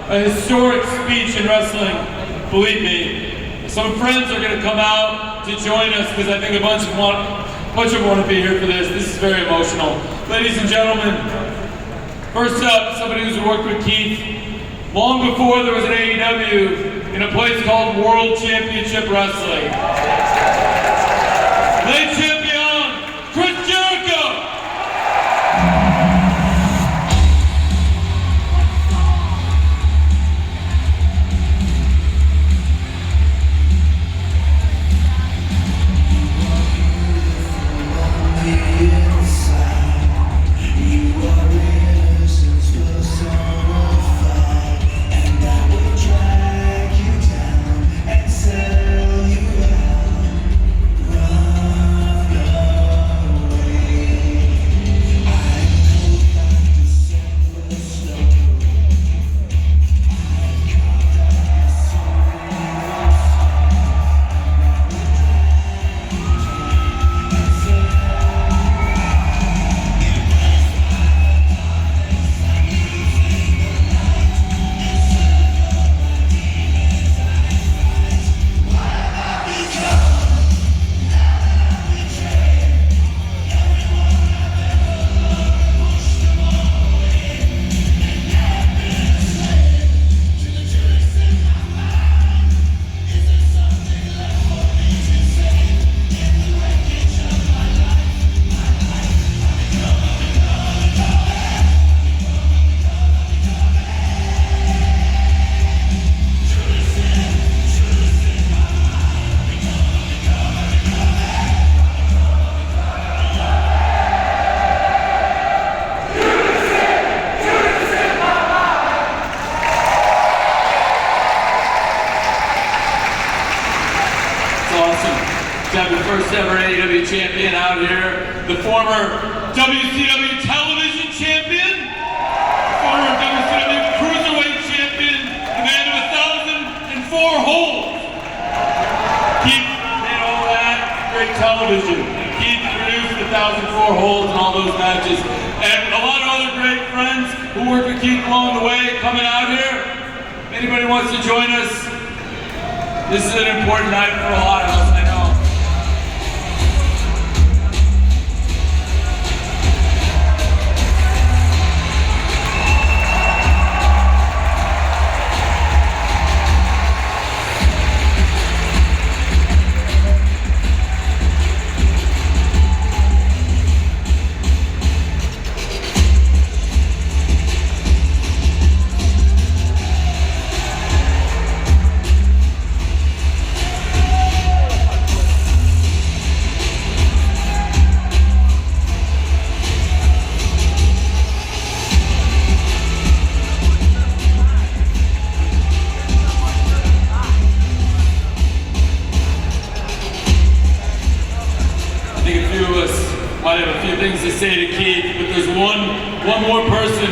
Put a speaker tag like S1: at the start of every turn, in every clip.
S1: a historic speech in wrestling, believe me. Some friends are going to come out to join us because I think a bunch of them want to be here for this. This is very emotional. Ladies and gentlemen, first up, somebody who's worked with Keith long before there was an AEW in a place called World Championship Wrestling. Late champion, Chris Jericho! Have the first ever AEW champion out here, the former WCW television champion, former WCW cruiserweight champion, the man of 1,004 holds. Keith did all that, great television. Keith produced 1,004 holds and all those matches. And a lot of other great friends who worked with Keith along the way coming out here. If anybody wants to join us, this is an important night for a lot of us, I know. Might have a few things to say to Keith, but there's one more person.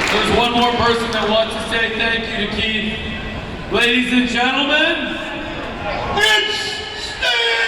S1: There's one more person that wants to say thank you to Keith. Ladies and gentlemen, it's Steve!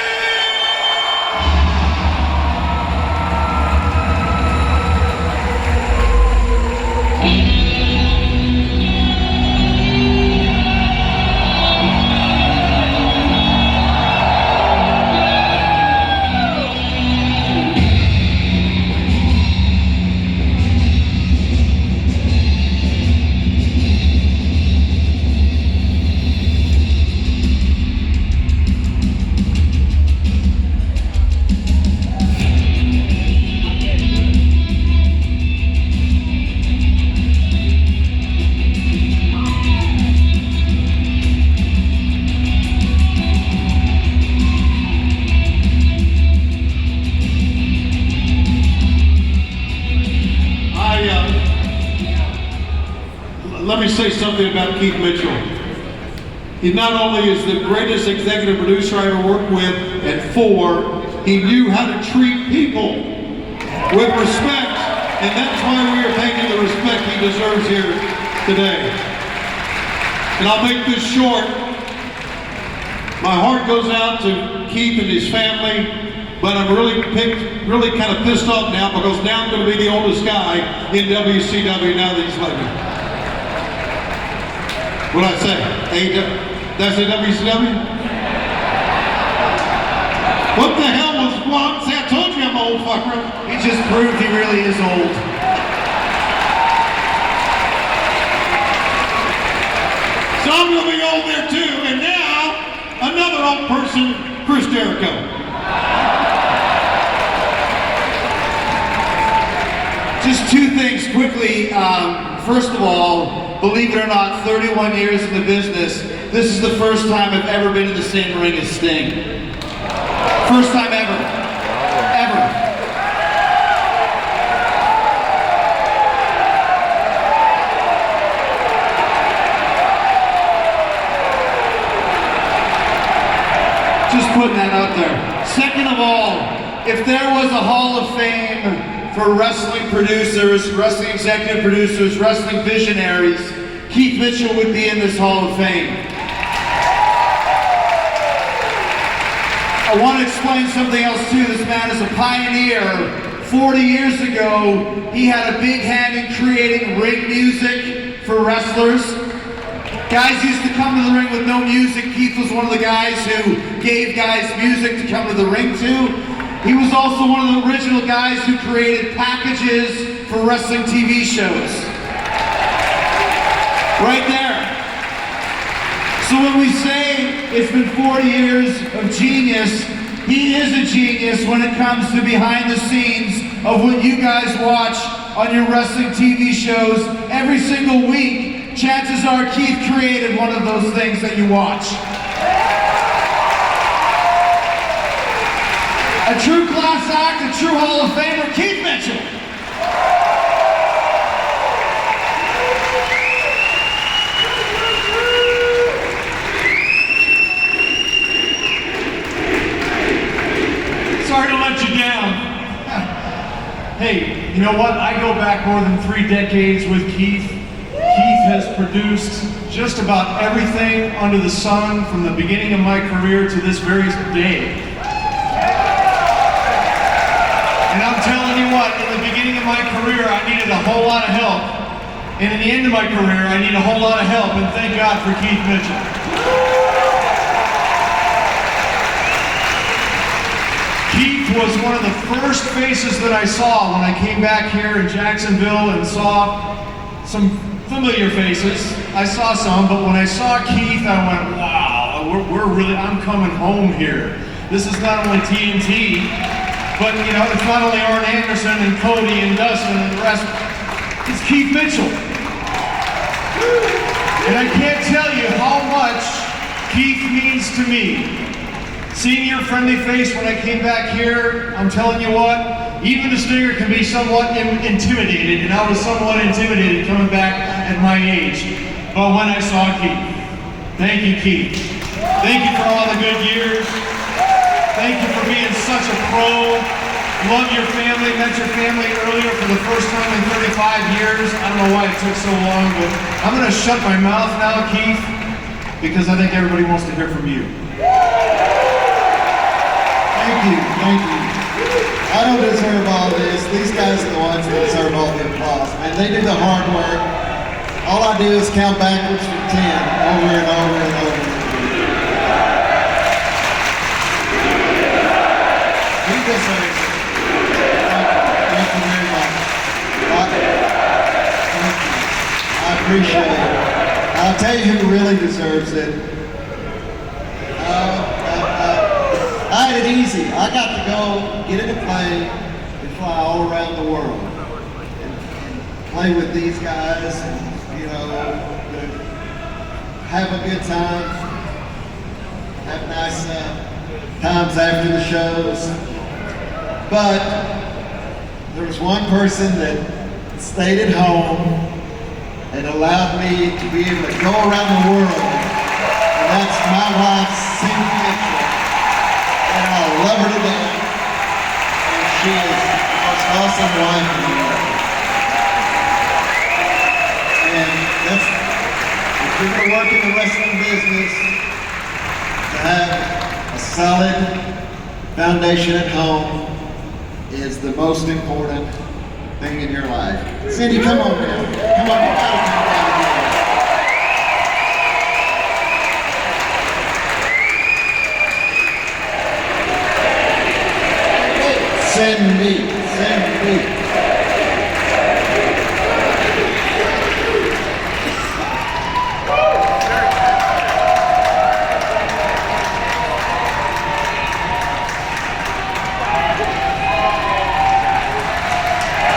S2: Let me say something about Keith Mitchell. He not only is the greatest executive producer I ever worked with and for, he knew how to treat people with respect, and that's why we are taking the respect he deserves here today. And I'll make this short. My heart goes out to Keith and his family, but I'm really kind of pissed off now because now I'm going to be the oldest guy in WCW now that he's leaving. What'd I say? AEW? That's a WCW? What the hell was wrong? See, I told you I'm an old fucker.
S3: He just proved he really is old.
S2: So I'm going to be old there too. And now, another old person, Chris Jericho.
S3: Just two things quickly. First of all, believe it or not, 31 years in the business, this is the first time I've ever been in the same ring as Sting. First time ever. Ever. Just putting that out there. Second of all, if there was a Hall of Fame for wrestling producers, wrestling executive producers, wrestling visionaries, Keith Mitchell would be in this Hall of Fame. I want to explain something else too. This man is a pioneer. 40 years ago, he had a big hand in creating ring music for wrestlers. Guys used to come to the ring with no music. Keith was one of the guys who gave guys music to come to the ring to. He was also one of the original guys who created packages for wrestling TV shows. Right there. So when we say it's been 40 years of genius, he is a genius when it comes to behind the scenes of what you guys watch on your wrestling TV shows every single week. Chances are Keith created one of those things that you watch. A true class act, a true Hall of Famer, Keith Mitchell.
S1: Sorry to let you down.
S4: Hey, you know what? I go back more than 3 decades with Keith. Keith has produced just about everything under the sun from the beginning of my career to this very day. And I'm telling you what, in the beginning of my career, I needed a whole lot of help. And in the end of my career, I need a whole lot of help, and thank God for Keith Mitchell. Keith was one of the first faces that I saw when I came back here in Jacksonville and saw some familiar faces. I saw some, but when I saw Keith, I went, wow, I'm coming home here. This is not only TNT, but you know, it's not only Arn Anderson and Cody and Dustin and the rest, it's Keith Mitchell. And I can't tell you how much Keith means to me. Seeing your friendly face when I came back here, I'm telling you what, even the Stinger can be somewhat intimidated, and I was somewhat intimidated coming back at my age. But when I saw Keith, thank you, Keith. Thank you for all the good years. Thank you for being such a pro. Love your family, met your family earlier for the first time in 35 years. I don't know why it took so long, but I'm gonna shut my mouth now, Keith, because I think everybody wants to hear from you.
S5: Thank you, thank you. I don't deserve all this. These guys are the ones that deserve all the applause. And they do the hard work. All I do is count backwards from 10 over and over and over. He deserves it. Thank you very much. Thank you. I appreciate it. I'll tell you who really deserves it. I had it easy. I got to go get in a plane and fly all around the world and play with these guys and, you know, have a good time, have nice times after the shows. But there was one person that stayed at home and allowed me to be able to go around the world, and that's my wife, Cindy Mitchell. And I love her to death. And she is the most awesome wife in the world. And that's, if you're going to work in the business, to have a solid foundation at home is the most important thing in your life. Cindy, come on down. Come on, you gotta come down again. Send me.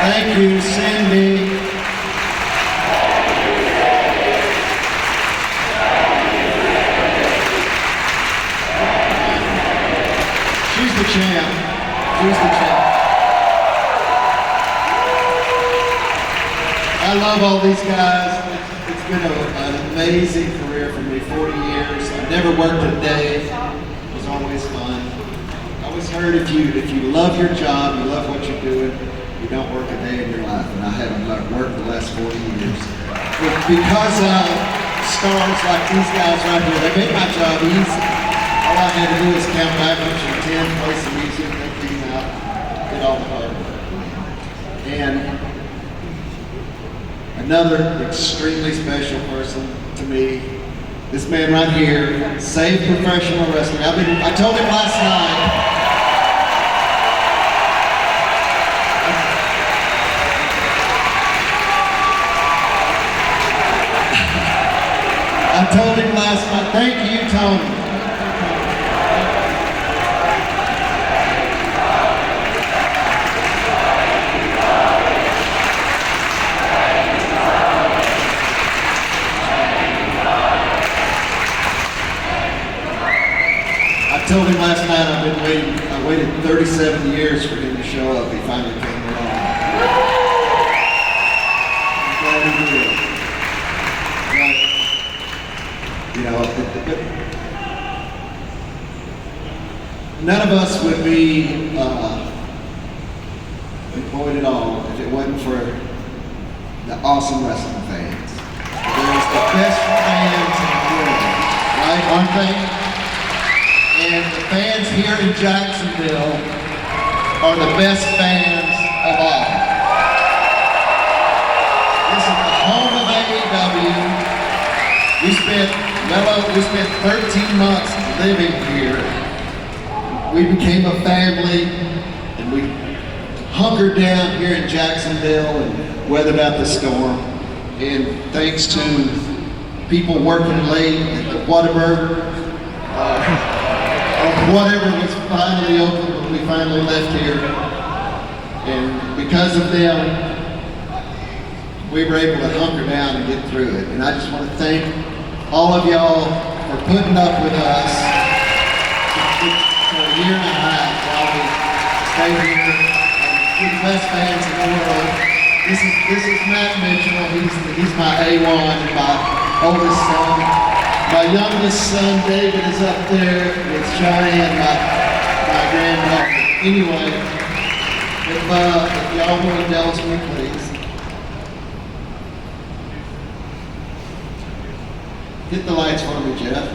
S5: Thank you, Cindy. She's the champ. I love all these guys. It's been an amazing career for me, 40 years. I've never worked a day. It was always fun. I always heard if you love your job, you love what you're doing, you don't work a day in your life, and I haven't worked the last 40 years. But because of stars like these guys right here, they made my job easy. All I had to do was count backwards from 10, play some music, take these out, did all the hard work. And another extremely special person to me, this man right here, saved professional wrestling. I told him last night, thank you, Tony. I told him last night I waited 37 years for him to show up. He finally came along. I'm glad he did. But, you know, none of us would be employed at all if it wasn't for the awesome wrestling fans. There's the best fans in the world, right? Aren't they? And the fans here in Jacksonville are the best fans of all. This is the home of AEW. We spent 13 months living here. We became a family, and we hunkered down here in Jacksonville and weathered out the storm. And thanks to people working late at the Whataburger, whatever was finally open when we finally left here. And because of them, we were able to hunker down and get through it. And I just want to thank all of y'all for putting up with us for a year and a half while we stayed here. And we're the best fans in the world. This is Matt Mitchell. He's my A1 and my oldest son. My youngest son, David, is up there with Cheyenne, my granddaughter. Anyway, if y'all will indulge me, please. Hit the lights for me, Jeff.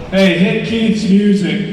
S6: Hey, hit Keith's music.